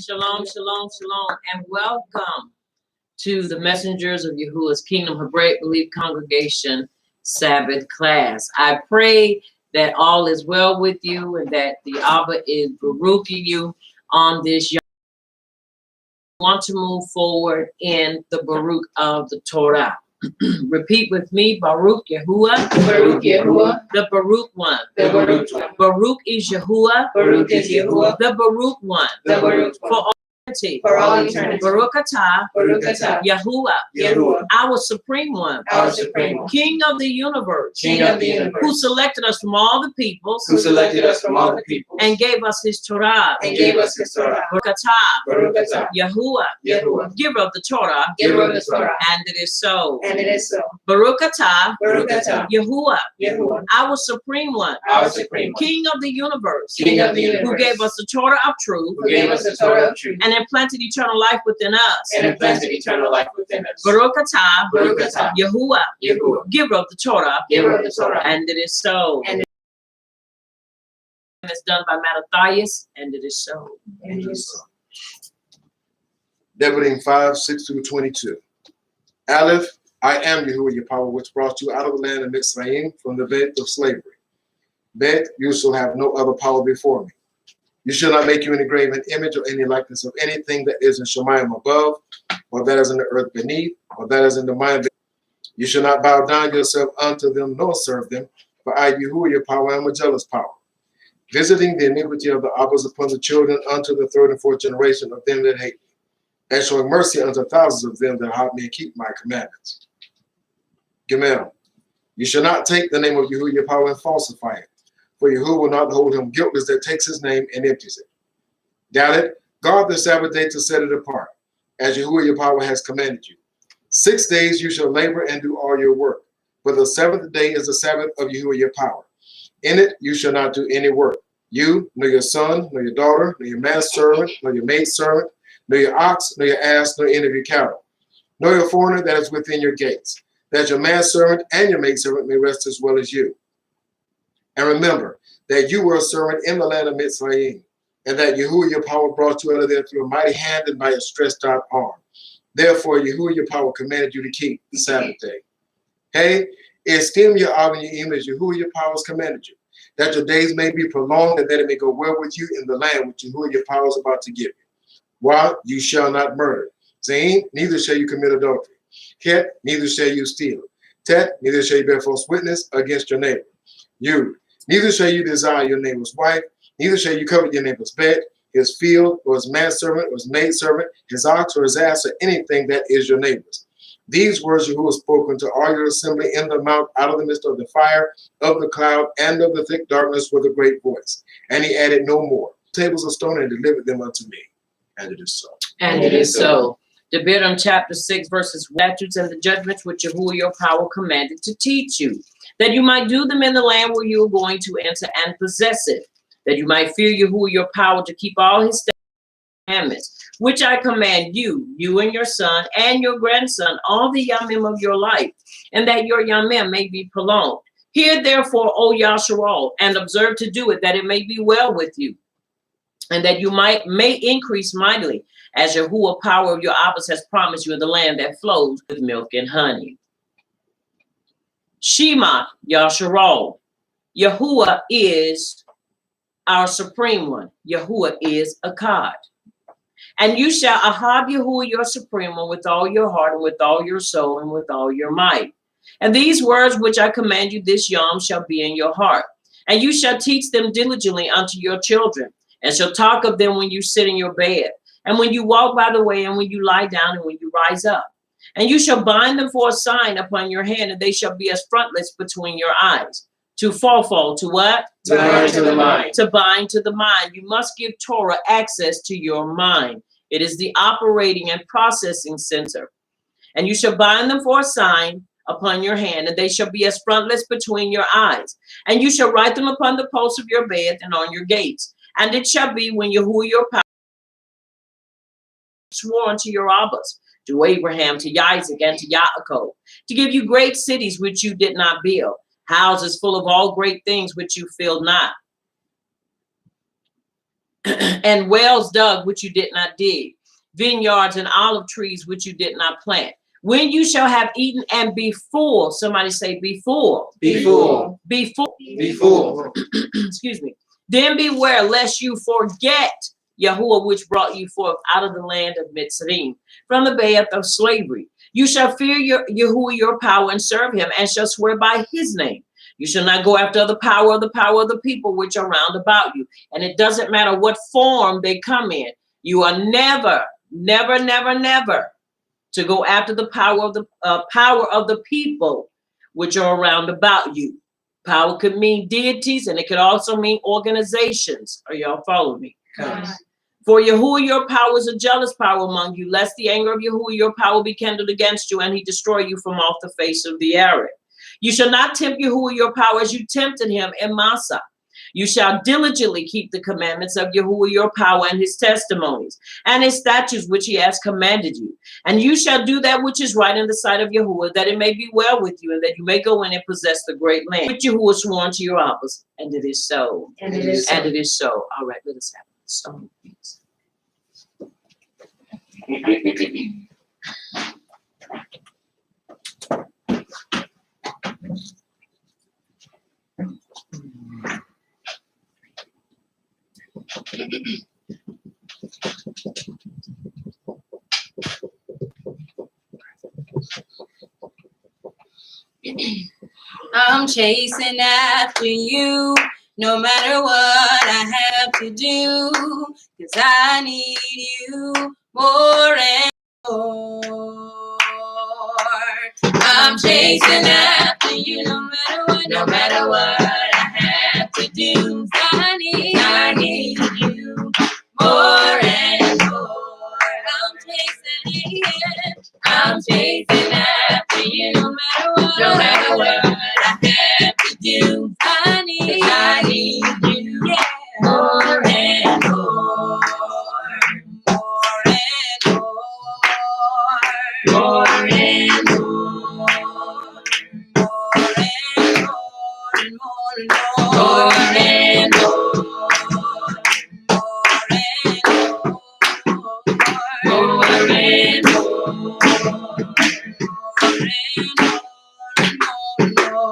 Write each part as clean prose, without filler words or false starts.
Shalom, shalom, shalom, and welcome to the Messengers of Yahuwah's Kingdom Hebraic Belief Congregation Sabbath class. I pray that all is well with you and that the Abba is baruching you on this. You want to move forward in the Baruch of the Torah. Repeat with me, Baruch Yahuwah. Baruch Yahuwah. The Baruch one. The Baruch one. Baruch is Yahuwah. Baruch is Yahuwah. The Baruch one. The Baruch one. For all eternity. For all eternity. Baruch atah, Baruch atah. Yahuwah, Yahuwah. our supreme one, Our supreme one. King of the universe, King of the universe. who selected us from all the peoples, Who selected us from all the peoples. and gave us his Torah. And gave us his Torah. Baruch atah, Baruch atah. Yahuwah, Yahuwah. giver of the Torah, Giver of the Torah. and it is so. And it is so. Baruch atah, Baruch atah. Yahuwah, Yahuwah. our supreme one, Our supreme one. King of the universe, King of the universe. who gave us the Torah of truth, Who gave us the Torah of truth. and implanted eternal life within us. And implanted eternal life within us. Baruch atah, Baruch atah. Yahuwah, Yahuwah. giver of the Torah, Giver of the Torah. and it is so. And it's done by Mattathias, and it is so. And it is so. Devarim 5:6-22. Aleph, I am Yahuwah your power, which brought you out of the land of Mitzrayim from the bed of slavery. Bet, you shall have no other power before me. You shall not make you any graven image or any likeness of anything that is in Shemayim above, or that is in the earth beneath, or that is in the mind. You shall not bow down yourself unto them, nor serve them, for I, Yahuwah your power, am a jealous power, visiting the iniquity of the Abbas upon the children unto the third and fourth generation of them that hate me, and showing mercy unto thousands of them that hate me and keep my commandments. Gemel, you shall not take the name of Yahuwah your power and falsify it, for Yahuwah will not hold him guiltless that takes his name and empties it. Dalet, guard the Sabbath day to set it apart, as Yahuwah your power has commanded you. 6 days you shall labor and do all your work, but the seventh day is the Sabbath of Yahuwah your power. In it you shall not do any work, you, nor your son, nor your daughter, nor your manservant, nor your maidservant, nor your ox, nor your ass, nor any of your cattle, nor your foreigner that is within your gates, that your manservant and your maidservant may rest as well as you. And remember that you were a servant in the land of Mitzrayim, and that Yahuwah your power brought you out of there through a mighty hand and by a stretched out arm. Therefore, Yahuwah your power commanded you to keep the Sabbath day. Hey, esteem your Av and your Im as Yahuwah your power has commanded you, that your days may be prolonged and that it may go well with you in the land which Yahuwah your power is about to give you. While you shall not murder. Zain, neither shall you commit adultery. Ket, neither shall you steal. Tet, neither shall you bear false witness against your neighbor. You, neither shall you desire your neighbor's wife, neither shall you covet your neighbor's bed, his field, or his manservant, or his maidservant, his ox, or his ass, or anything that is your neighbor's. These words Yahuwah spoke unto all your assembly in the mount, out of the midst of the fire, of the cloud, and of the thick darkness with a great voice. And he added no more. Tables of stone and delivered them unto me. And it is so. And it is so. Devarim chapter 6, verses statutes and the judgments which Yahuwah your power commanded to teach you, that you might do them in the land where you are going to enter and possess it, that you might fear Yahuwah your power to keep all his commandments, which I command you, you and your son and your grandson, all the yamim of your life, and that your yamim may be prolonged. Hear therefore, O Yasharal, and observe to do it, that it may be well with you, and that you may increase mightily, as Yahuwah power of your Abbas has promised you in the land that flows with milk and honey. Shema, Yasharal. Yahuwah is our supreme one. Yahuwah is Akkad. And you shall ahab Yahuwah your supreme one with all your heart and with all your soul and with all your might. And these words which I command you this yom shall be in your heart. And you shall teach them diligently unto your children, and shall talk of them when you sit in your bed, and when you walk by the way, and when you lie down, and when you rise up. And you shall bind them for a sign upon your hand, and they shall be as frontlets between your eyes. To fall to what? To bind to the mind. To bind to the mind. You must give Torah access to your mind. It is the operating and processing center. And you shall bind them for a sign upon your hand, and they shall be as frontlets between your eyes. And you shall write them upon the posts of your bed and on your gates. And it shall be when Yahuwah your power swore unto your Abbas, to Abraham, to Isaac, and to Yaakov, to give you great cities which you did not build, houses full of all great things which you filled not, and wells dug which you did not dig, vineyards and olive trees which you did not plant. When you shall have eaten and be full, somebody say be full. Be full. Be full. Be full. Excuse me. Then beware lest you forget Yahuwah, which brought you forth out of the land of Mitzrayim, from the bed of slavery. You shall fear Yahuwah your power and serve him, and shall swear by his name. You shall not go after the power of the people which are round about you. And it doesn't matter what form they come in. You are never, never, never, never to go after the power of the people which are around about you. Power could mean deities, and it could also mean organizations. Are y'all following me? Yes. For Yahuwah, your power is a jealous power among you, lest the anger of Yahuwah, your power, be kindled against you, and he destroy you from off the face of the earth. You shall not tempt Yahuwah, your power, as you tempted him in Massah. You shall diligently keep the commandments of Yahuwah, your power, and his testimonies, and his statutes which he has commanded you. And you shall do that which is right in the sight of Yahuwah, that it may be well with you, and that you may go in and possess the great land which Yahuwah sworn to your fathers. And it is so. And it is so. And it is so. All right, let us have the song, please. I'm chasing after you, no matter what I have to do, 'cause I need you more and more. I'm chasing after you, no matter what I have to do, 'cause I need you more and more. I'm chasing after you, no matter what I have to do. I need you, yeah, more and more, more and more, more and more, more and more, more and more, more and more.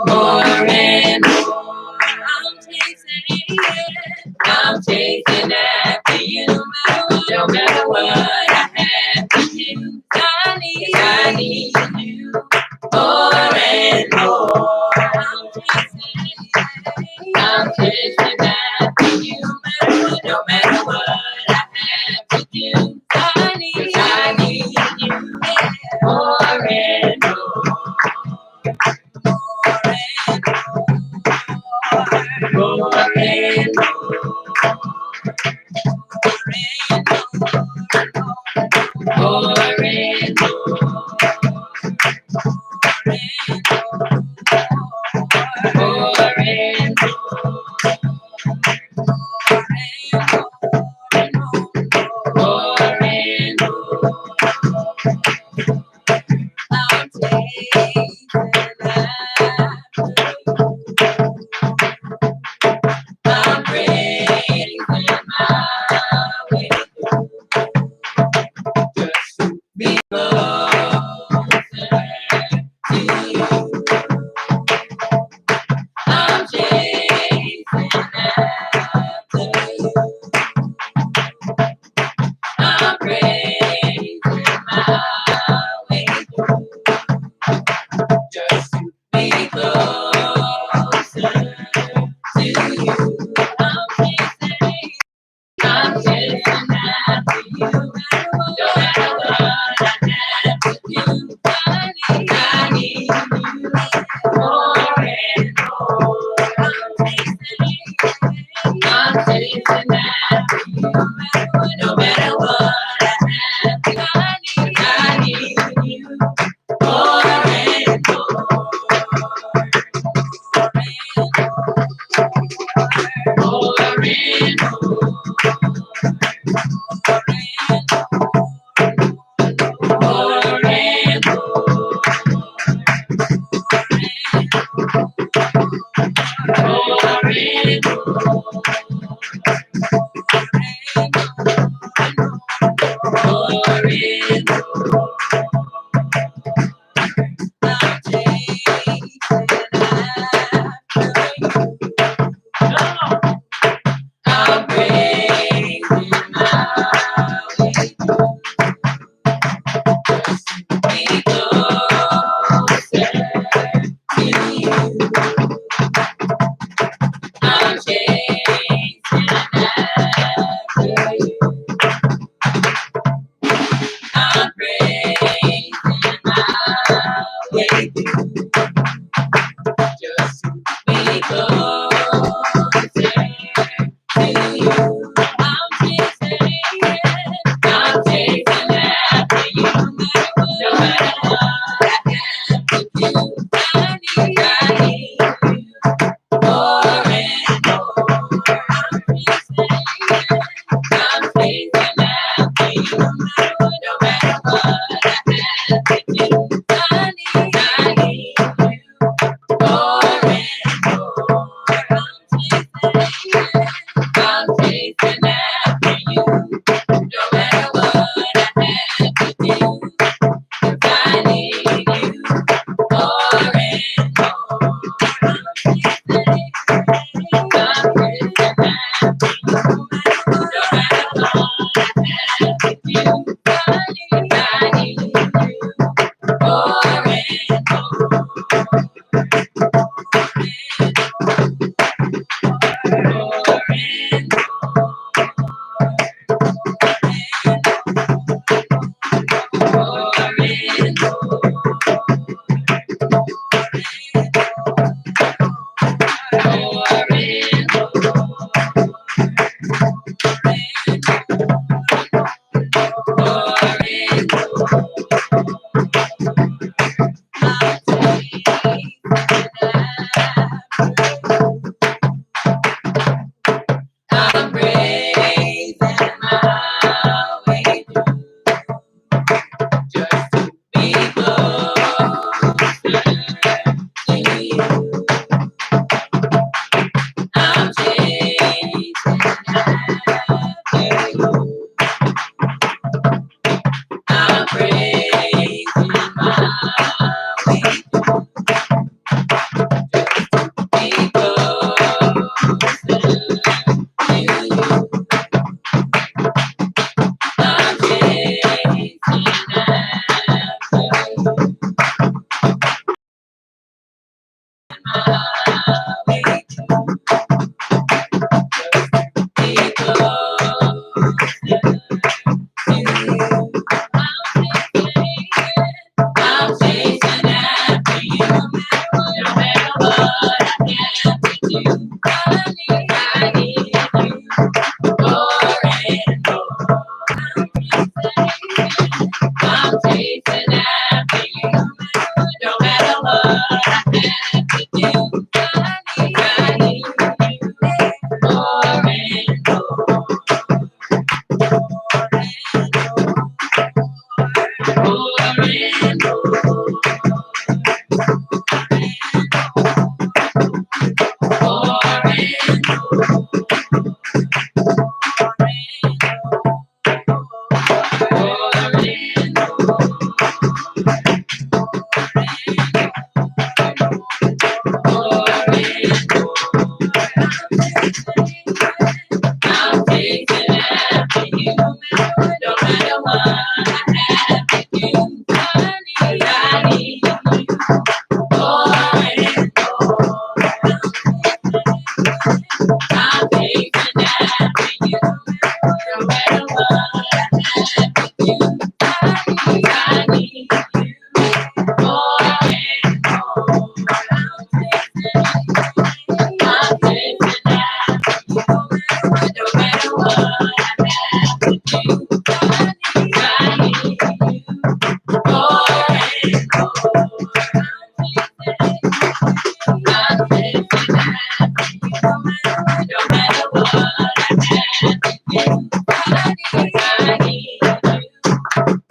More and more. I'm chasing after you, no matter what I have to do. I need you more and more. I'm chasing after you, no matter what I have to do. I need you more and more. More and more and more and more and I'm chasing after I'm praising my way through. Just to be closer to you. I'm chasing after you. I'm praising my way through. Just to be closer to you. I'm chasing after you. No matter what I have to do, I need you more and more. I'm chasing after you. No matter what I have to do, I need you more and more. More and more. More and more. More and more. More and more. I'm chasing after you. I'm praising my way through. Just to be closer to you. I'm chasing Just to be closer to you. I'm chasing after you. No matter what I have to do, I need you more and more. I'm chasing after you. No matter what I have to do, I need you more and more. I'm chasing after you. No matter what I have to do, I need you more and more. I'm chasing after you. No matter what I have to do, I need you more and I'm raising my way just to be closer to you. I'm chasing after you. I'm raising my way to be closer to you. I'm chasing after my way to be closer to you. I'm chasing after you. No matter what I have to do, I need you more and more. I'm chasing after you. No matter what I have to do, I need you more and more. More and more. I'm chasing after you. No matter what I have to do, I need you more and more. I'm chasing after you. No matter what I have to do, I need you more and more. I'm chasing after you. No matter what I have to do, I need you more and more. I'm chasing after you. No matter what I have to do, I need you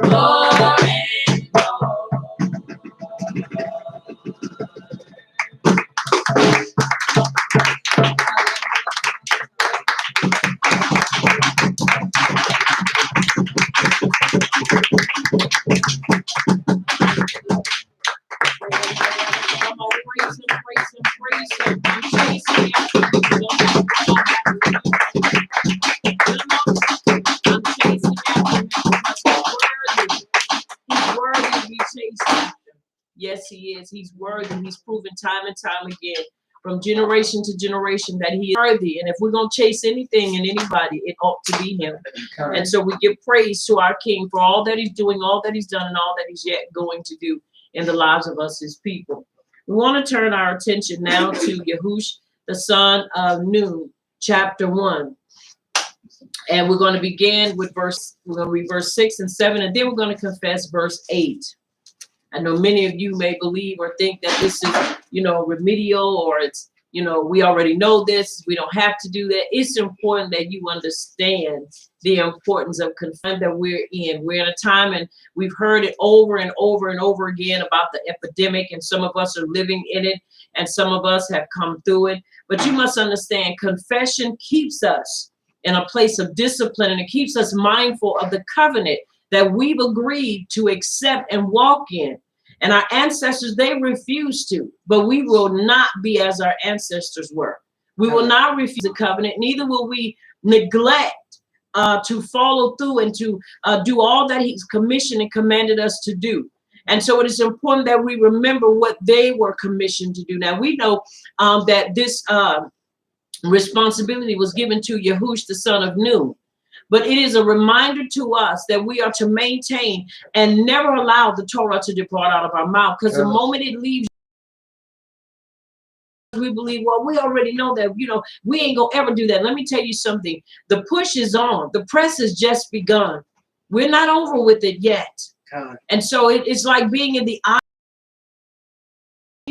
more and Come on, praise him, praise him, praise him. I'm chasing after you. I'm chasing after him. He's worthy to be chased after. Yes, he is. He's worthy. He's proven time and time again, from generation to generation, that he is worthy. And if we're going to chase anything and anybody, it ought to be him. And so we give praise to our King for all that he's doing, all that he's done, and all that he's yet going to do. in the lives of us as people. We want to turn our attention now to Yahush, the son of Nun, chapter 1. And we're going to begin with we're going to read verse 6 and 7, and then we're going to confess verse 8. I know many of you may believe or think that this is, remedial, or it's, we already know this. We don't have to do that. It's important that you understand the importance of confinement that we're in. We're in a time, and we've heard it over and over and over again about the epidemic, and some of us are living in it, and some of us have come through it. But you must understand, confession keeps us in a place of discipline, and it keeps us mindful of the covenant that we've agreed to accept and walk in. And our ancestors, they refused to, but we will not be as our ancestors were. We will not refuse the covenant, neither will we neglect to follow through and to do all that he's commissioned and commanded us to do. And so it is important that we remember what they were commissioned to do. Now, we know that this responsibility was given to Yahush, the son of Nun. But it is a reminder to us that we are to maintain and never allow the Torah to depart out of our mouth. Because the moment it leaves, we believe, well, we already know that, we ain't going to ever do that. Let me tell you something. The push is on. The press has just begun. We're not over with it yet. God. And so it's like being in the eye,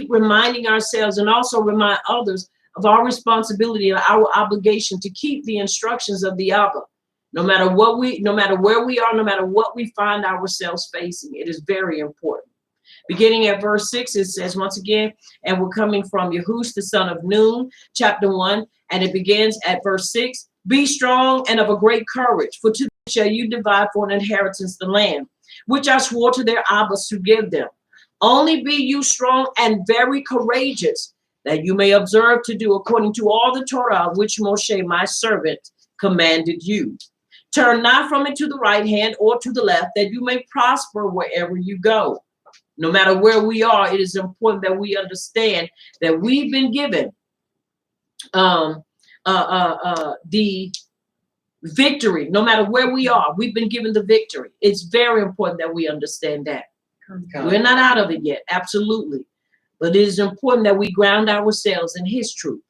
reminding ourselves and also remind others of our responsibility and our obligation to keep the instructions of the Abba. No matter where we are, no matter what we find ourselves facing, it is very important. Beginning at verse 6, it says once again, and we're coming from Yahush, the son of Nun, chapter 1, and it begins at verse 6. Be strong and of a great courage, for to them shall you divide for an inheritance the land, which I swore to their Abbas to give them. Only be you strong and very courageous, that you may observe to do according to all the Torah which Moshe, my servant, commanded you. Turn not from it to the right hand or to the left, that you may prosper wherever you go. No matter where we are, it is important that we understand that we've been given the victory. No matter where we are, we've been given the victory. It's very important that we understand that. We're not out of it yet, absolutely. But it is important that we ground ourselves in his truth.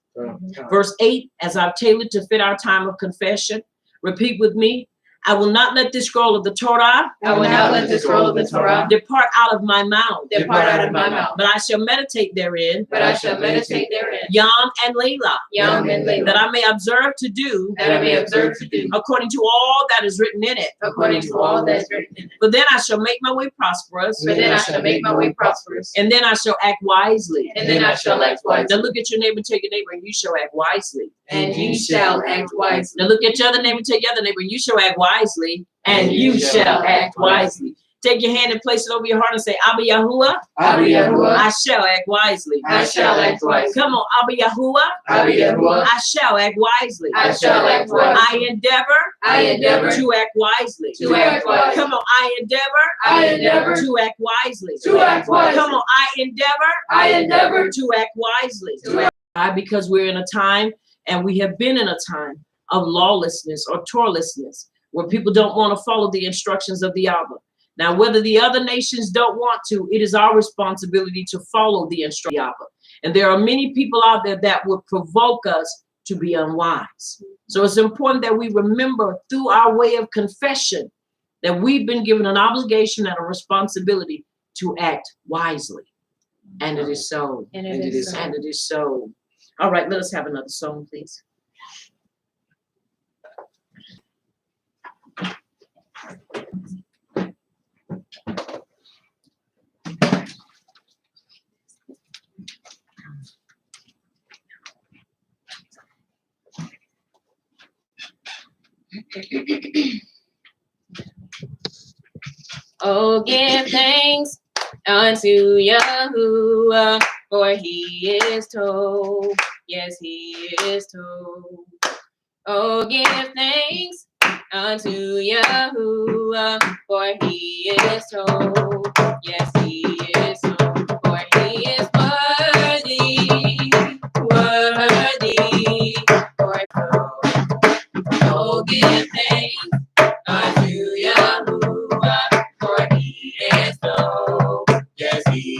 Verse 8, as I've tailored to fit our time of confession, repeat with me. I will not let this scroll of the Torah. I will not let the scroll of the Torah depart out of my mouth. depart out of my mouth. But I shall meditate therein. But I shall meditate therein. Yom and Layla. Yom and Layla. That I may observe to do. That I may observe to do. According to all that is written in it. According to all that is written in it. But then I shall make my way prosperous. But then I shall make my way prosperous. And then I shall act wisely. And then I shall act wisely. Now look at your neighbor, tell your neighbor, and you shall act wisely. And you shall act wisely. Now look at your other neighbor, tell your other neighbor, and you shall act wisely. And you shall act wisely. Take your hand and place it over your heart and say, Abba Yahuwah, Abba Yahuwah, I shall act wisely. I shall act wisely. Come on, Abba Yahuwah, Abba Yahuwah, I shall act wisely. I shall act wisely. I endeavor to act wisely. To act wisely. Come on, I I endeavor to act wisely. to act wisely. Come on, I endeavor to act wisely. to act. Why? Because we're in a time, and we have been in a time of lawlessness or Torlessness, where people don't want to follow the instructions of the Abba. Now, whether the other nations don't want to, it is our responsibility to follow the instructions of the Abba. And there are many people out there that would provoke us to be unwise. So it's important that we remember through our way of confession that we've been given an obligation and a responsibility to act wisely. And it is so. And it is so. And it is so. All right, let us have another song, please. Oh, give thanks unto Yahuwah, for he is told. Yes, he is told. Oh, give thanks unto Yahuwah, for he is told. Yes, he is told. For he is worthy, worthy. Oh, give thanks unto Yahuwah, for he is told. Yes, he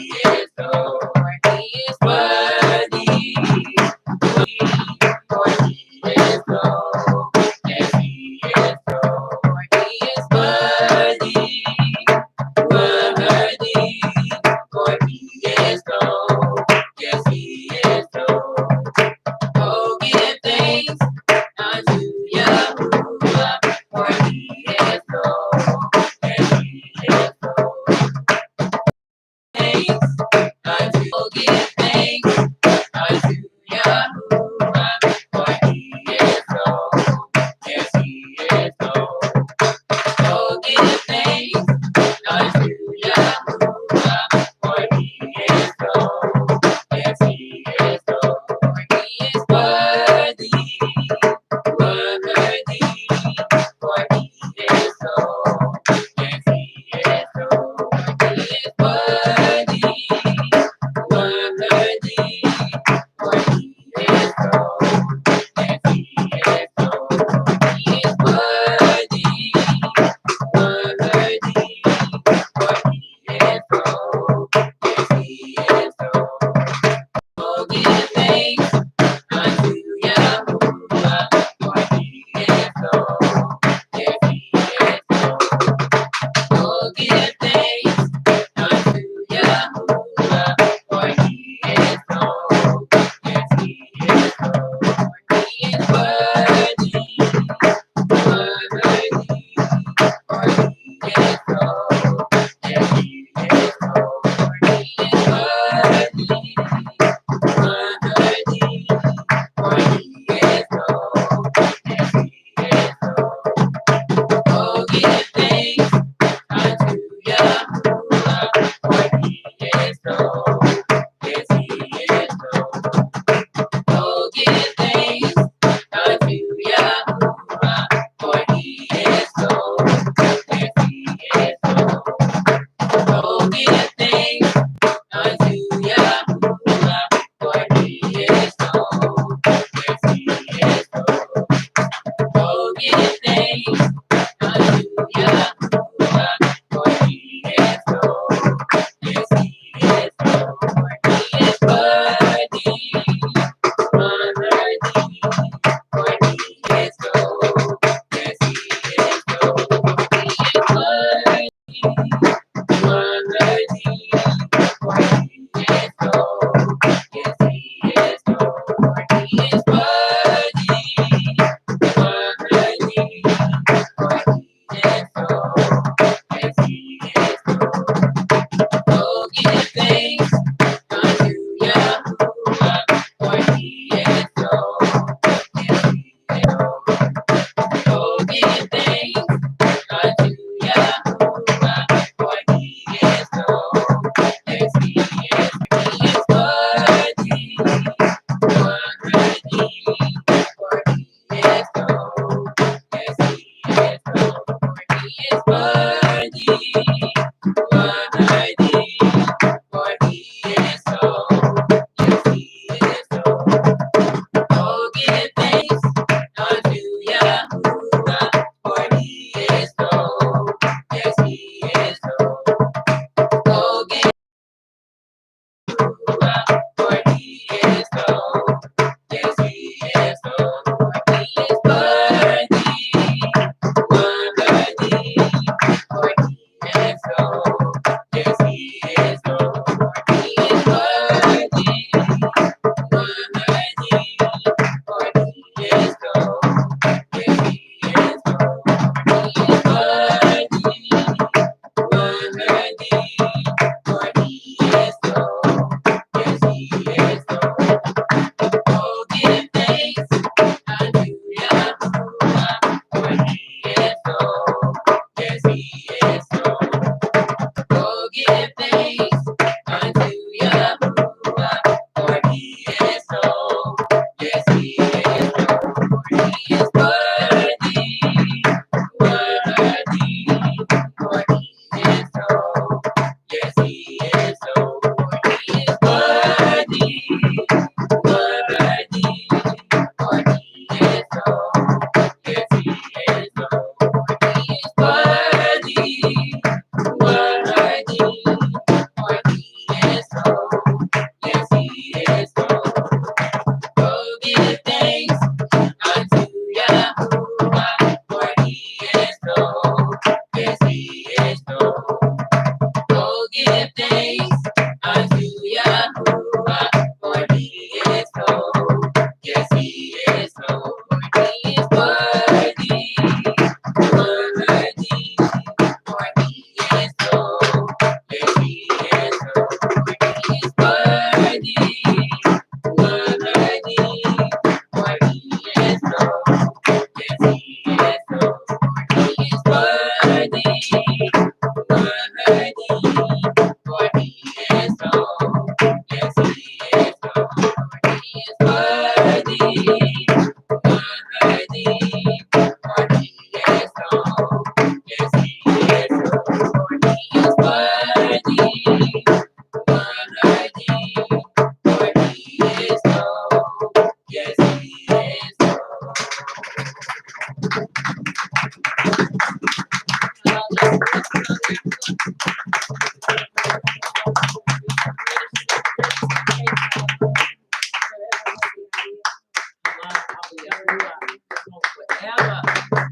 Forever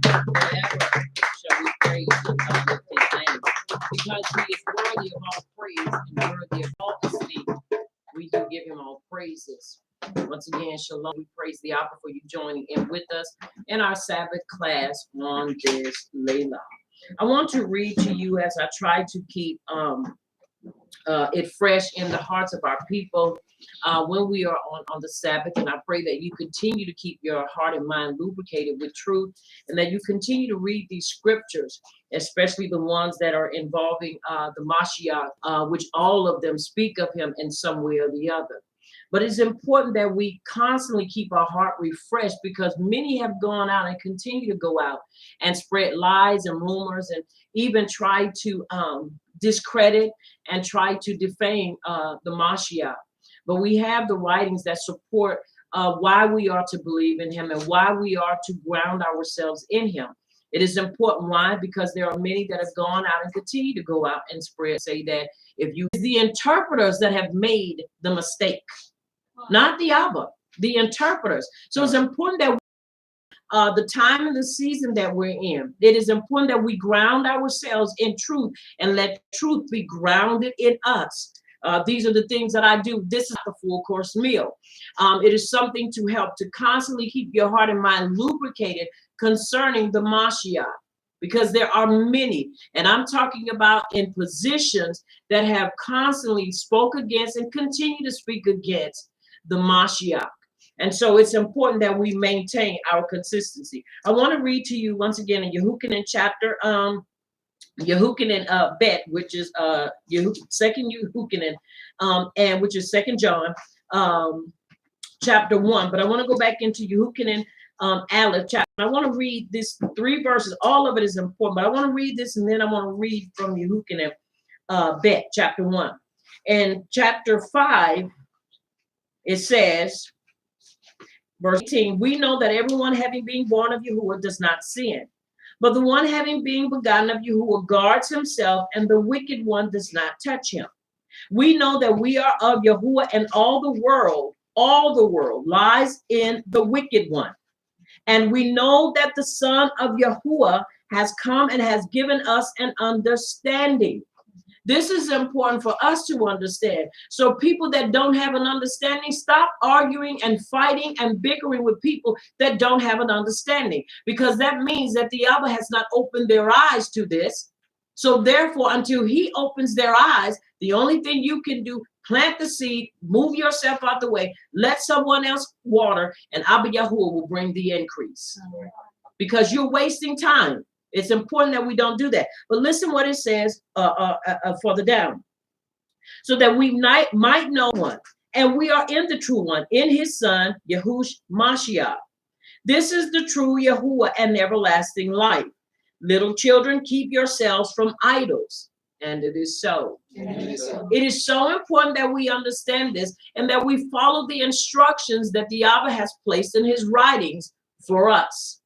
shall we praise and uplift his name. Because he is worthy of all praise and worthy of all esteem. We do give him all praises. Once again, shalom. We praise the Abba for you joining in with us in our Sabbath class on this Layla. I want to read to you as I try to keep it fresh in the hearts of our people when we are on the Sabbath. And I pray that you continue to keep your heart and mind lubricated with truth, and that you continue to read these scriptures, especially the ones that are involving the Mashiach, which all of them speak of him in some way or the other. But it's important that we constantly keep our heart refreshed, because many have gone out and continue to go out and spread lies and rumors and even try to discredit and try to defame the Mashiach. But we have the writings that support why we are to believe in him and why we are to ground ourselves in him. It is important. Why? Because there are many that have gone out and continue to go out and spread, say that if you, the interpreters that have made the mistake, not the Abba, the interpreters. So it's important that the time and the season that we're in, it is important that we ground ourselves in truth and let truth be grounded in us. These are the things that I do. This is the full course meal. It is something to help to constantly keep your heart and mind lubricated concerning the Mashiach, because there are many, and I'm talking about in positions that have constantly spoke against and continue to speak against the Mashiach. And so it's important that we maintain our consistency. I want to read to you once again in Yehukanan chapter, Yehukanan Bet, which is second Yehukanan, and which is 2 John chapter 1. But I want to go back into Yehukanan Aleph chapter. I want to read this 3 verses. All of it is important, but I want to read this, and then I want to read from Yehukanan Bet chapter 1. And chapter 5, it says, verse 18, we know that everyone having been born of Yahuwah does not sin, but the one having been begotten of Yahuwah guards himself, and the wicked one does not touch him. We know that we are of Yahuwah, and all the world lies in the wicked one. And we know that the Son of Yahuwah has come and has given us an understanding. This is important for us to understand. So people that don't have an understanding, stop arguing and fighting and bickering with people that don't have an understanding, because that means that the Abba has not opened their eyes to this. So therefore, until he opens their eyes, the only thing you can do, plant the seed, move yourself out the way, let someone else water, and Abba Yahuwah will bring the increase, because you're wasting time. It's important that we don't do that. But listen what it says further down. So that we might know one, and we are in the true one, in his son, Yahush Mashiach. This is the true Yahuwah and everlasting life. Little children, keep yourselves from idols. And it is so. It is so important that we understand this and that we follow the instructions that the Abba has placed in his writings for us.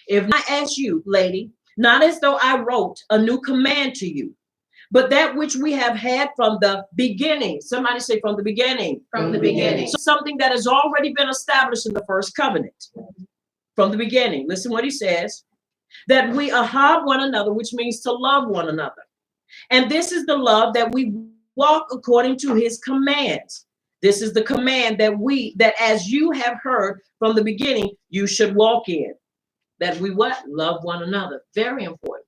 If I ask you, lady, not as though I wrote a new command to you, but that which we have had from the beginning. Somebody say from the beginning. From the beginning. So something that has already been established in the first covenant. From the beginning. Listen what he says. That we ahab one another, which means to love one another. And this is the love, that we walk according to his commands. This is the command that as you have heard from the beginning, you should walk in. That we what? Love one another. Very important.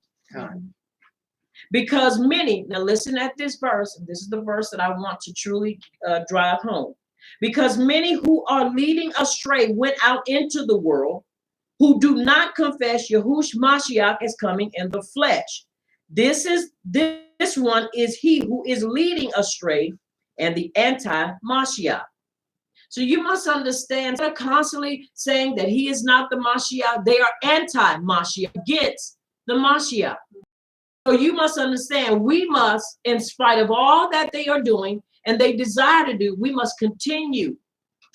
Because many, now listen at this verse, and this is the verse that I want to truly drive home. Because many who are leading astray went out into the world, who do not confess Yahush Mashiach as coming in the flesh. This one is he who is leading astray, and the anti-Mashiach. So you must understand, they're constantly saying that he is not the Mashiach. They are anti-Mashiach, against the Mashiach. So you must understand, we must, in spite of all that they are doing and they desire to do, we must continue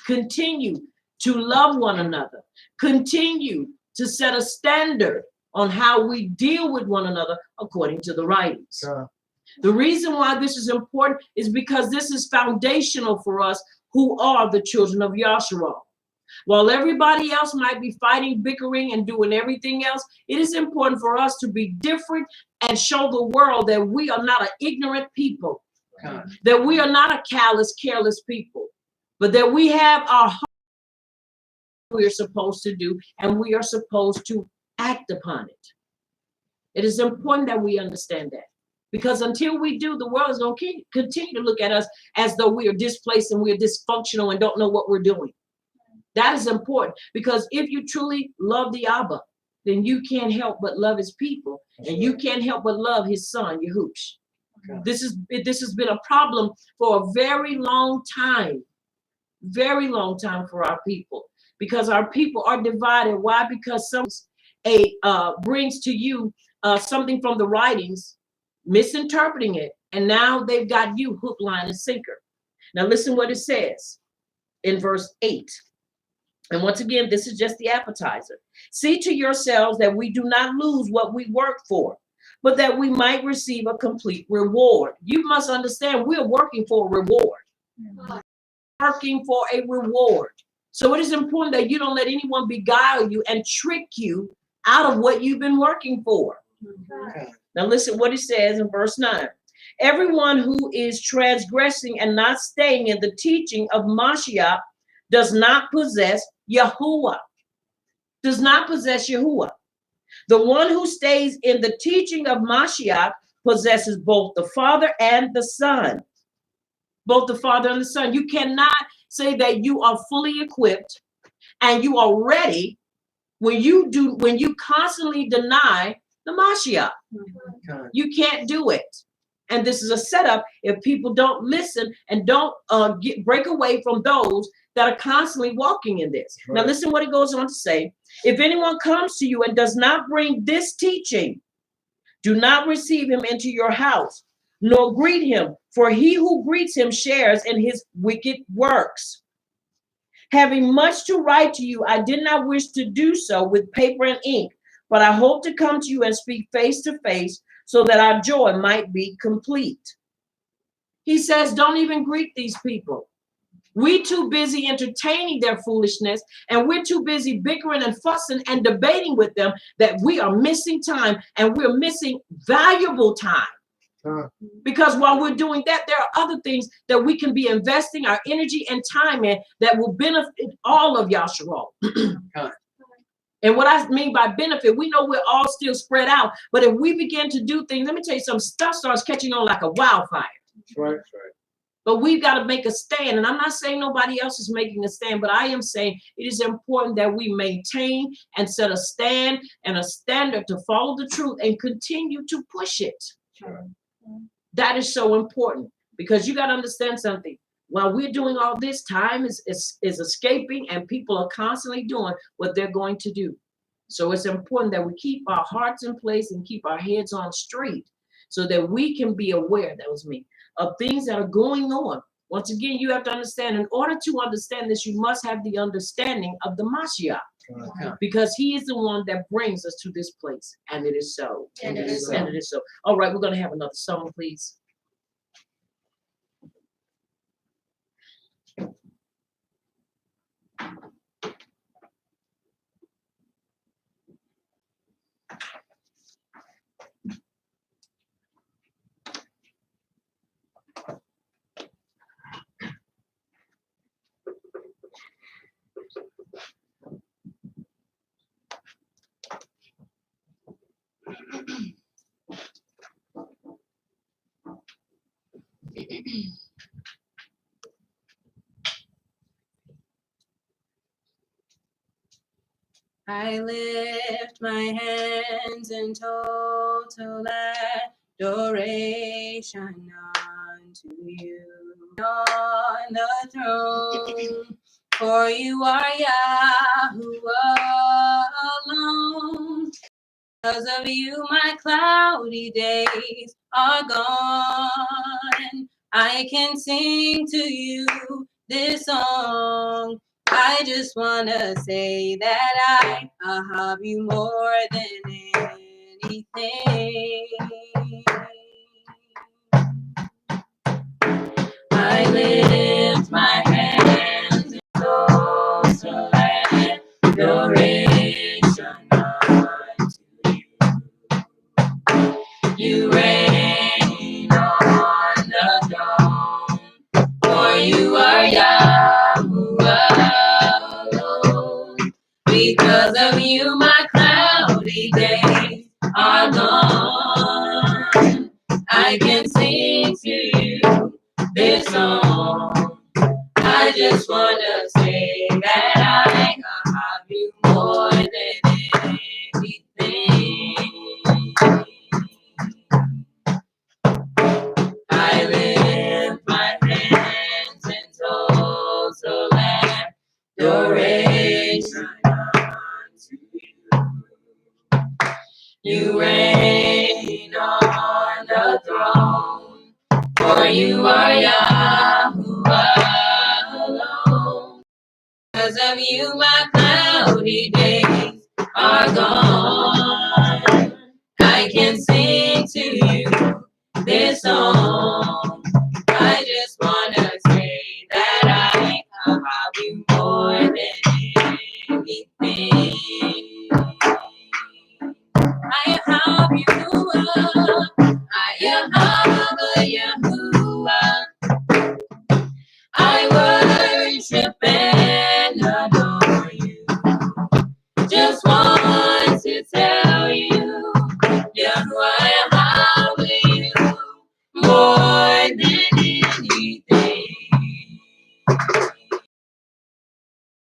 to love one another, continue to set a standard on how we deal with one another according to the writings. The reason why this is important is because this is foundational for us who are the children of Yahshua. While everybody else might be fighting, bickering, and doing everything else, it is important for us to be different and show the world that we are not an ignorant people, that we are not a callous, careless people, but that we have our heart we are supposed to do, and we are supposed to act upon it. It is important that we understand that, because until we do, the world is going to continue to look at us as though we are displaced and we are dysfunctional and don't know what we're doing. That is important, because if you truly love the Abba, then you can't help but love his people, and you can't help but love his son, Yahushua. This has been a problem for a very long time for our people, because our people are divided. Why? Because some brings to you something from the writings, misinterpreting it, and now they've got you hook, line, and sinker. Now listen what it says in verse 8. And once again, this is just the appetizer. See to yourselves that we do not lose what we work for, but that we might receive a complete reward. You must understand, we're working for a reward. Working for a reward. So it is important that you don't let anyone beguile you and trick you out of what you've been working for. Now listen what it says in verse 9. Everyone who is transgressing and not staying in the teaching of Mashiach does not possess Yahuwah. Does not possess Yahuwah. The one who stays in the teaching of Mashiach possesses both the Father and the Son. Both the Father and the Son. You cannot say that you are fully equipped and you are ready when you constantly deny the Mashiach. You can't do it. And this is a setup if people don't listen and don't break away from those that are constantly walking in this. Right. Now listen what it goes on to say. If anyone comes to you and does not bring this teaching, do not receive him into your house, nor greet him, for he who greets him shares in his wicked works. Having much to write to you, I did not wish to do so with paper and ink, but I hope to come to you and speak face to face, so that our joy might be complete. He says, don't even greet these people. We're too busy entertaining their foolishness, and we're too busy bickering and fussing and debating with them that we are missing time, and we're missing valuable time. Because while we're doing that, there are other things that we can be investing our energy and time in that will benefit all of Yahshua. And what I mean by benefit, we know we're all still spread out, but if we begin to do things, let me tell you, some stuff starts catching on like a wildfire. Right. But we've got to make a stand. And I'm not saying nobody else is making a stand, but I am saying it is important that we maintain and set a stand and a standard to follow the truth and continue to push it. That is so important, because you got to understand something. While we're doing all this, time is escaping, and people are constantly doing what they're going to do. So it's important that we keep our hearts in place and keep our heads on straight, so that we can be aware, that was me, of things that are going on. Once again, you have to understand, in order to understand this, you must have the understanding of the Mashiach, because he is the one that brings us to this place. And it is so. And it is so. All right, we're going to have another song, please. I lift my hands in total adoration unto you on the throne, for you are Yahuwah alone. Because of you, my cloudy days are gone. I can sing to you this song. I just want to say that I have you more than anything. I lift my hands in total you, my cloudy days are gone. I can sing to you this song. I just wanna say that I love you more than anything. I lift my hands in total adoration unto you. You reign on the throne, for you are Yahuwah alone. Because of you, my cloudy days are gone. I can sing to you this song. I just wanna say that I love you more than anything. I have Yahuwah. I am Yahuwah. I worship and adore you. Just want to tell you, Yahuwah, I love you more than anything.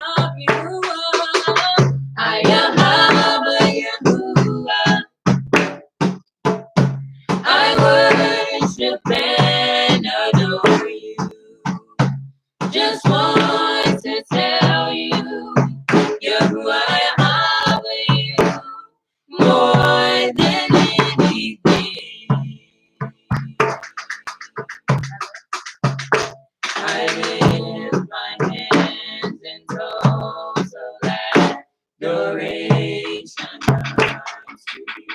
Love Yahuwah. I am Yahuwah. I worship and adore you. Just want to tell you, Yahuwah, I love you more than anything. I lift my hands in total adoration unto you.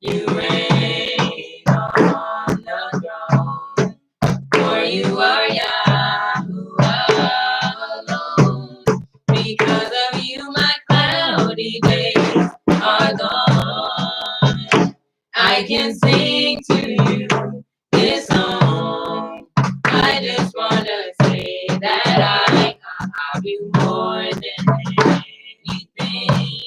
You reign on the throne, for you are Yahuwah alone. Because of you, my cloudy days are gone. I can sing to you this song. I just wanna say that I love you more than anything.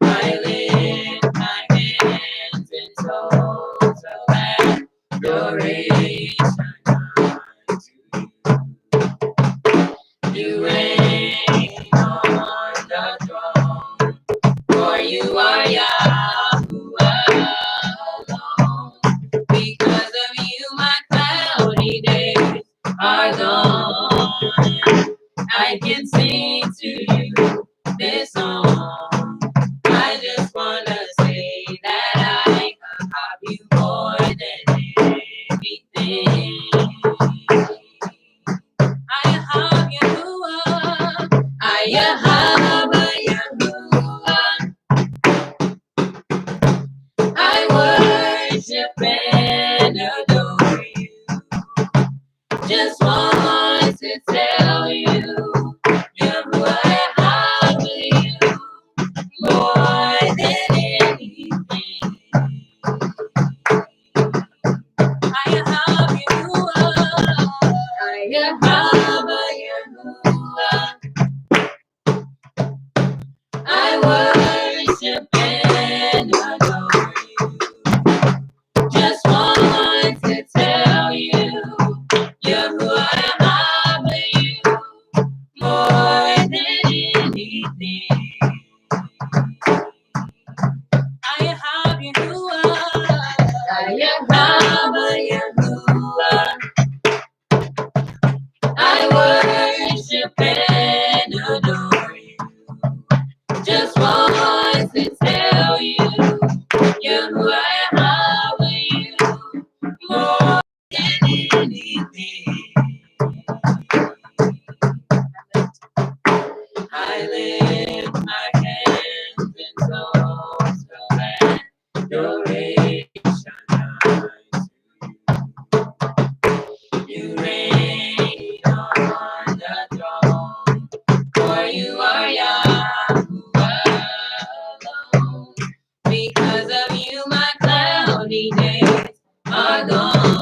I lift my hands in total adoration unto you. You reign on the throne, for you are Yahuwah alone. Because of you, my cloudy days are gone. I can sing to you this song. I just wanna say that I love you more than anything. I have Yahuwah. I have Yahuwah. I worship and adore you. Just want to tell you, Yahuwah, I love you more than anything. I have Yahuwah. I have Yahuwah. I worship and adore you. Just want to tell you, Yahuwah, I love you more than anything. I have Yahuwah. I have Yahuwah. I worship and adore you. Just want to tell you, Yahuwah, I love you more than anything. I lift my hands in total adoration unto you. You reign on the throne, for you are Yahuwah alone. Because of you, my cloudy days are gone.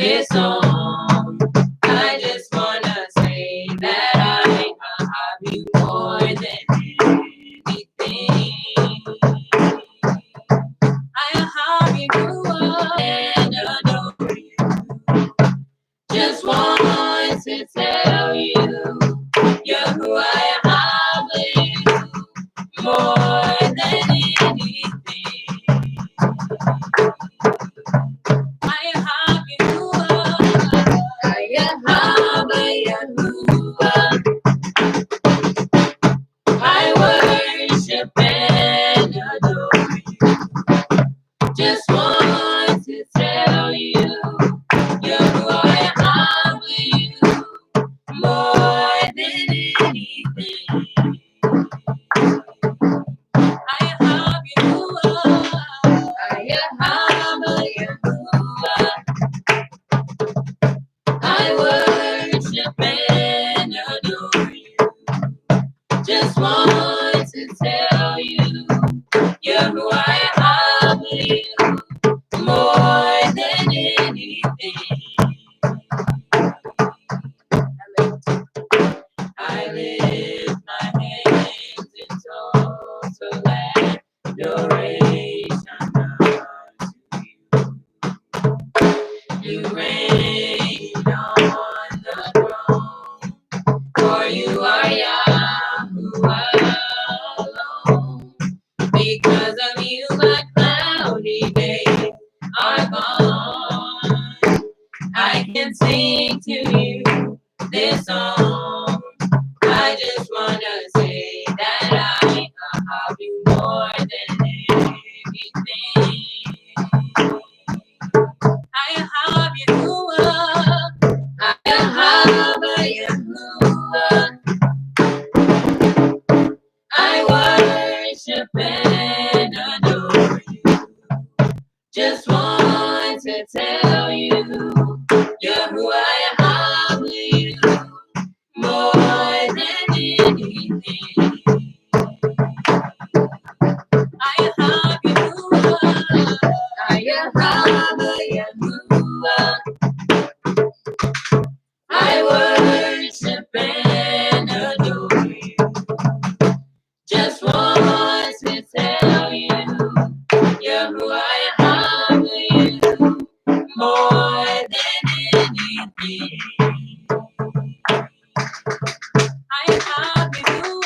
this song. I just wanna say that I love you more than anything. I love you and adore you. Just want to tell you, you're who I love you more than anything. I love you. I worship and adore you. Just want to tell you, you're who I love you more than anything. I love you. I worship and adore you. Just want to tell you, you're who I love you more than anything. I lift my hands in total adoration unto you. You reign on the throne, for you are Yahweh alone. Because of you, my cloudy days are gone. I can sing to you this song. I just wanna say that I love you more than anything. I love you. I love you. I worship and adore you. Just want to tell you, you're who I love you more than anything. I love you. I worship and adore you. Just want to tell you, you're who I love you more than anything. I love you.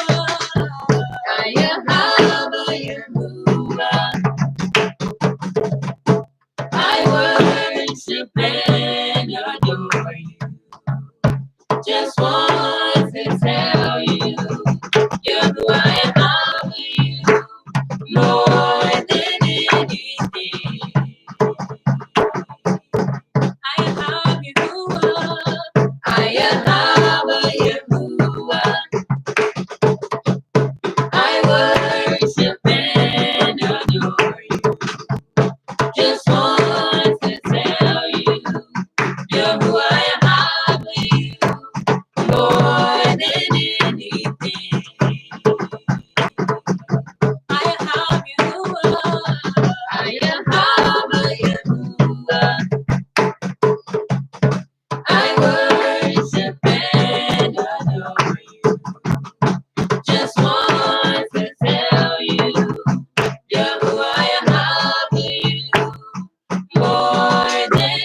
I worship and adore you. Just want to tell you, you're who I love you more than anything. I love you. I worship and adore you. Just want to tell you, you're who I love you more than anything. I love you. I worship and adore you. Just want to tell you, you're who I love you more than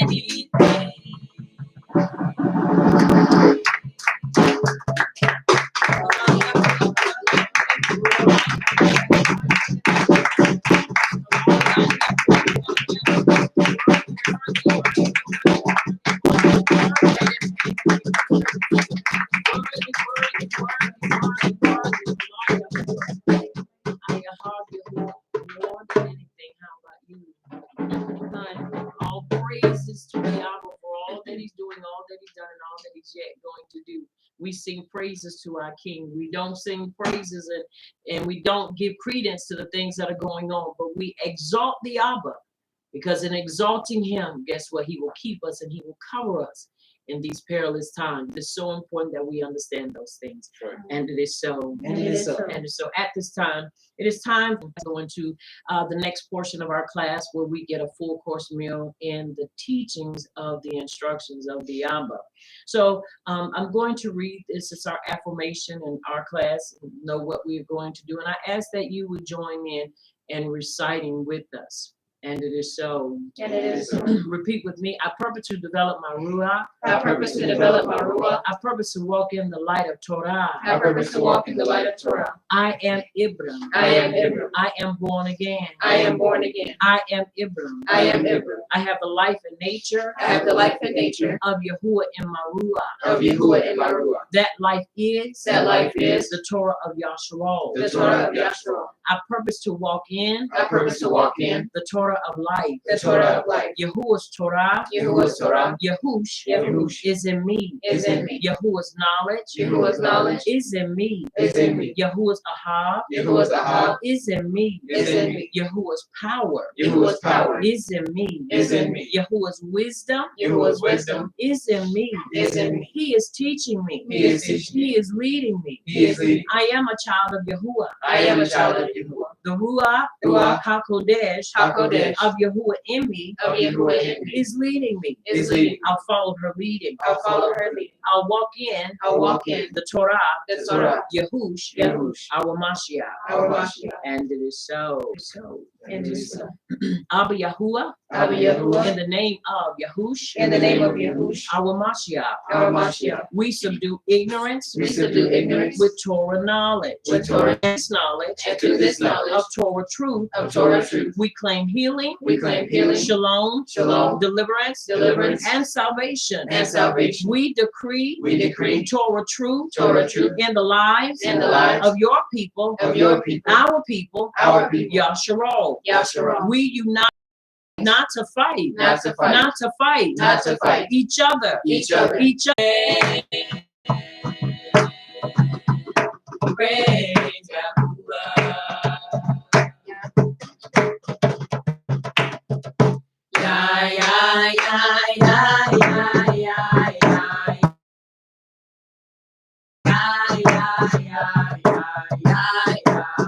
anything. More than anything, how about you? All praises to Yahweh for all that He's doing, all that He's done, and all that He's yet going to do. We sing praises to our King. We don't sing praises and we don't give credence to the things that are going on, but we exalt the Abba Because in exalting him, guess what? He will keep us and he will cover us in these perilous times. It's so important that we understand those things. Right. And it is so. And it is so. And so at this time, it is time to go into the next portion of our class where we get a full course meal in the teachings of the instructions of the Abba. So I'm going to read this. It's our affirmation in our class, know what we're going to do. And I ask that you would join in reciting with us. And it is so. And it is so. Repeat with me. I purpose to develop my ruach. I purpose to develop my ruach. I purpose to walk in the light of Torah. I purpose to walk in the light of Torah. I am Ibram. I am Ibram. I am born again. I am born again. I am Ibram. I am Ibram. I have the life and nature I have the life and nature of Yahuwah in my ruach. of Yahuwah in my ruach. That life is That life is the Torah of Yahshua. the Torah of Yahshua. I purpose to walk in I purpose to walk in the Torah of life. the Torah of life. Yahuwah's Torah, Yahuwah's Torah Yahush is in me. is in me. Yahuwah's knowledge Yahuwah's knowledge is in me. is in me. Yahuwah's ahab Yahuwah's ahab is in me. is in me. Yahuwah's power Yahuwah's power is in me. is in me. Yahuwah's wisdom Yahuwah's wisdom is in me. is in me. He is teaching me. He is teaching me. He is leading me. He is leading. I am a child of Yahuwah. I am a child of Yahuwah. The Ruach Ruach HaKodesh HaKodesh of Yahuwah in me of Yahuwah in me is leading me. is leading. I'll follow her leading. I'll follow her leading. I'll walk in I'll walk in the Torah, the Torah. Yahush, Yahush. our Mashiach. Our Mashiach. And it is so. So. And it is so. Abba Yahuwah, Abba Yahuwah. in the name of Yahush, In the name of Yahush. our Mashiach. Our Mashiach. We subdue ignorance We subdue ignorance with Torah knowledge. with Torah. This knowledge And through this knowledge of Torah truth, of Torah truth, we claim healing, we claim healing, shalom, shalom, deliverance, deliverance, and salvation. and salvation. We decree We decree Torah truth Torah truth in the lives in the lives of your people, of your people, our people, our people, Yasharal. Yahshua. We unite not to fight, Not to fight. not to fight, Not to fight. each other, Each other. each other. Praise Yahuwah. Ya, ya, ya, ya, ya, ya, ya. Ya, ya, ya, ya, ya, ya.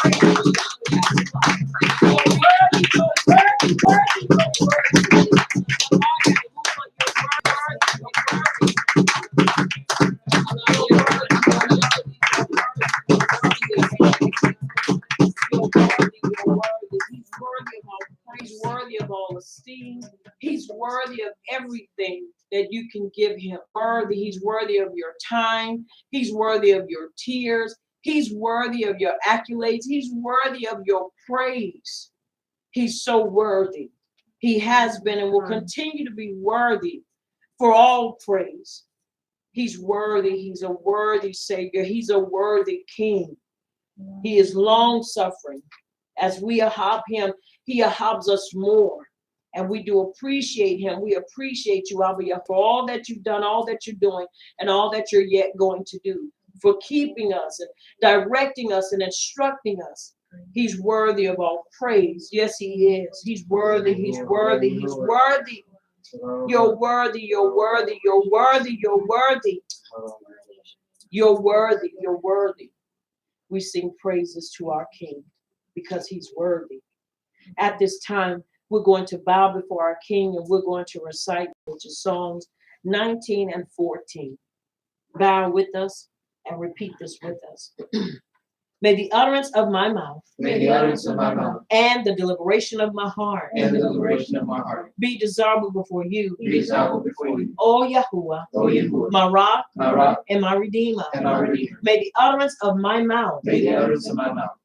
He's worthy of all esteem. He's worthy of everything that you can give him. He's worthy of your time. He's worthy of your tears. He's worthy of your accolades. He's worthy of your praise. He's so worthy. He has been and will continue to be worthy for all praise. He's worthy. He's a worthy Savior. He's a worthy King. He is long suffering. As we ahab him, he ahabs us more. And we do appreciate him. We appreciate you, Abba, for all that you've done, all that you're doing, and all that you're yet going to do, for keeping us and directing us and instructing us. He's worthy of all praise. Yes, he is. He's worthy. He's worthy. He's worthy. You're worthy. You're worthy. You're worthy. You're worthy. You're worthy. You're worthy. We sing praises to our King because he's worthy. At this time, we're going to bow before our King and we're going to recite, which is Psalms 19 and 14. Bow with us and repeat this with us. May the utterance of my mouth and the deliberation of my heart be desirable before you, O Yahuwah, my rock and my redeemer. May the utterance of my mouth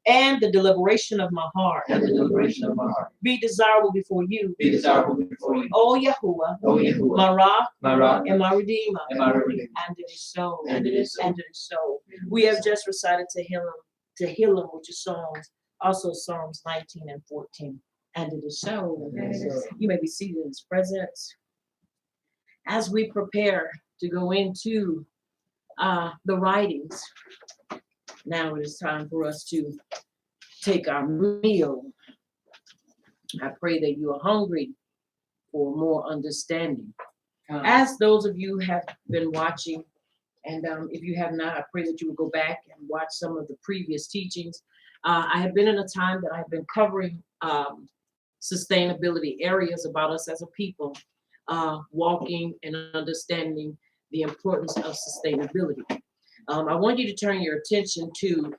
and the deliberation of my heart be desirable before you, O Yahuwah, my rock and my redeemer. And it is so. And it is so. We have just recited Tehillim, which is Psalms, also Psalms 19 and 14. And it is so. You may be seated in his presence. As we prepare to go into the writings, now it is time for us to take our meal. I pray that you are hungry for more understanding. As those of you have been watching, and if you have not, I pray that you will go back and watch some of the previous teachings. I have been in a time that I've been covering sustainability areas about us as a people, walking and understanding the importance of sustainability. I want you to turn your attention to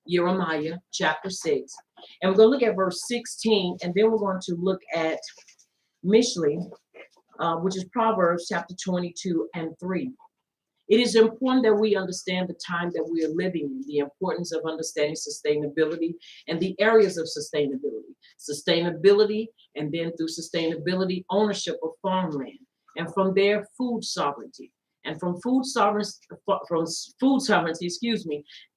Jeremiah chapter 6. And we're going to look at verse 16, and then we're going to look at Mishlei, which is Proverbs chapter 22 and 3. It is important that we understand the time that we are living in, the importance of understanding sustainability and the areas of sustainability. Sustainability, and then through sustainability, ownership of farmland. And from there, food sovereignty. And from food sovereignty,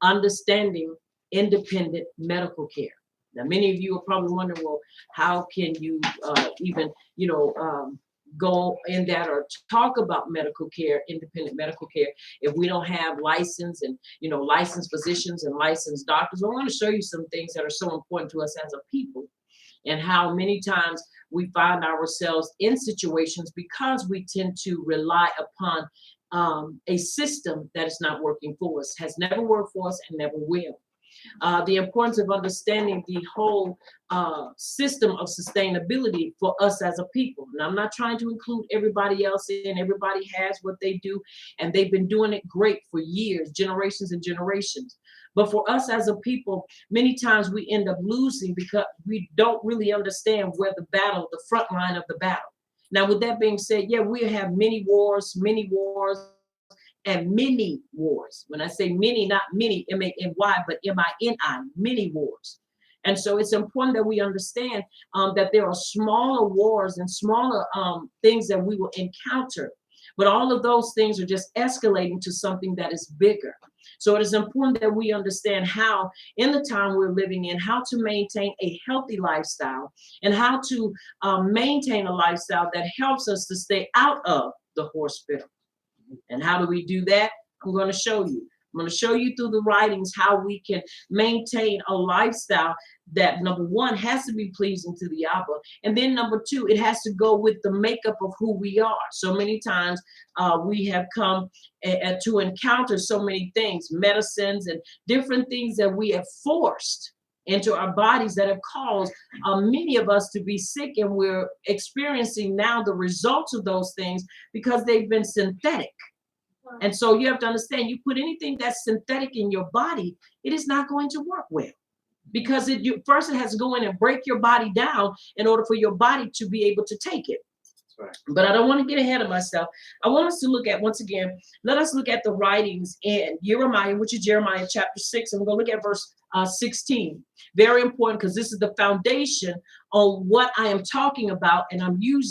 understanding independent medical care. Now, many of you are probably wondering, well, how can you even, go in that or talk about medical care, independent medical care, if we don't have licensed and, licensed physicians and licensed doctors? I want to show you some things that are so important to us as a people, and how many times we find ourselves in situations because we tend to rely upon a system that is not working for us, has never worked for us and never will. The importance of understanding the whole system of sustainability for us as a people. And I'm not trying to include everybody else in. Everybody has what they do, and they've been doing it great for years, generations and generations. But for us as a people, many times we end up losing because we don't really understand where the front line of the battle. Now, with that being said, yeah, we have many wars, and many wars. When I say many, not many, M-A-N-Y, but M-I-N-I, many wars. And so it's important that we understand that there are smaller wars and smaller things that we will encounter. But all of those things are just escalating to something that is bigger. So it is important that we understand how, in the time we're living in, how to maintain a healthy lifestyle and how to maintain a lifestyle that helps us to stay out of the hospital. And how do we do that? I'm going to show you. I'm going to show you through the writings how we can maintain a lifestyle that, number one, has to be pleasing to the Abba. And then number two, it has to go with the makeup of who we are. So many times we have come to encounter so many things, medicines and different things that we have forced into our bodies that have caused many of us to be sick, and we're experiencing now the results of those things because they've been synthetic. And so you have to understand, you put anything that's synthetic in your body, it is not going to work well, because first it has to go in and break your body down in order for your body to be able to take it. Right. But I don't want to get ahead of myself. I want us to look at, once again, let us look at the writings in Jeremiah, which is Jeremiah chapter 6, and we're going to look at verse 16. Very important, because this is the foundation on what I am talking about, and I'm using